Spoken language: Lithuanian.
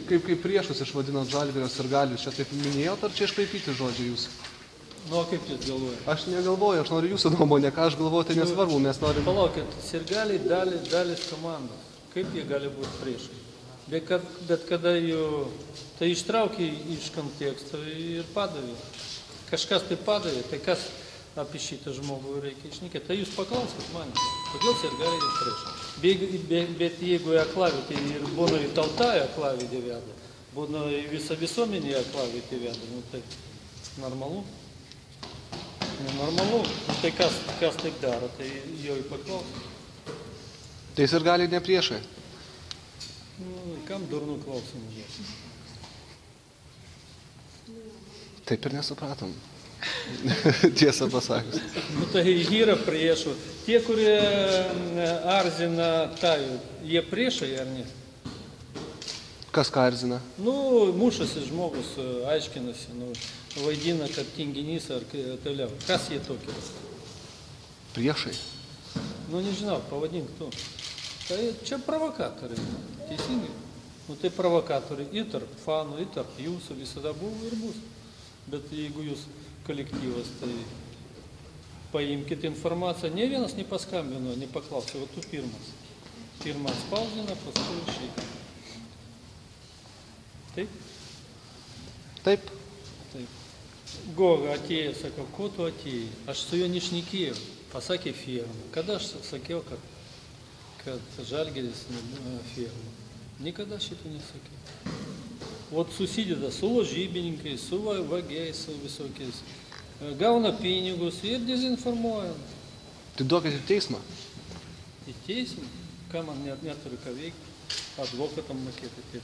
kaip priešus išvadinot Žalgirio sirgalius, čia taip minėjot, ar čia iškraipyti žodžiai jūs? Nu, o kaip jūs galvojate? Aš negalvoju, aš noriu jūsų nuomonę, ką aš galvoju, tai nesvarbu, mes norim... Palaukit, sirgaliai dalis komandos. Kaip jie gali būti priešai? Bet kada jų tai ištraukė iš konteksto ir padavė. Kažkas tai padavė, tai kas apie šitą žmogų reikia išnykėti. Tai jūs paklauskit mane, kodėl sirgaliai ir priešai. Bet jeigu aklavietė ir būna į tautą aklavietė veda, būna į visą visuomenį aklavietė veda, nu tai normalu. Nenormalu. Tai kas taip daro, tai jo į paklausą. Tai sirgaliai ne priešai? Nu, kam durnų klausimų duoti? Taip ir nesupratom. Tiesą pasakius. Nu, tai yra priešų. Tie, kurie arzina tajų, jie priešai ar ne? Kas ką arzina? Nu, mušasi žmogus, aiškinasi, nu, vaidina, kad tinginys ar toliau. Kas jie tokie? Priešai. Nu, nežinau, pavadink tu. Tai čia provokatoriai, teisingai. Nu, tai provokatoriai ir tarp fanų, ir tarp jūsų visada buvo ir bus. Bet jeigu jūs kolektyvas, tai paimkite informaciją. Ne vienas nepaskambino, nepaklausė, o tu pirmas. Pirmas spausdina, paskui išeik. Taip? Taip. Taip. Goga atėjo, sako, ko tu atėjai? Aš su juo nešnekėjau, pasakė firma. Kada aš sakiau, kad Žalgiris firma? Никогда šito nesakiau. Вот susideda su lažybininkais, su vagiais, su visokiais. Gauna pinigus ir dezinformuoja. Tai duokit į teismą. Į teismą? Ką man neturi ką veikti? Advokatam mokėti.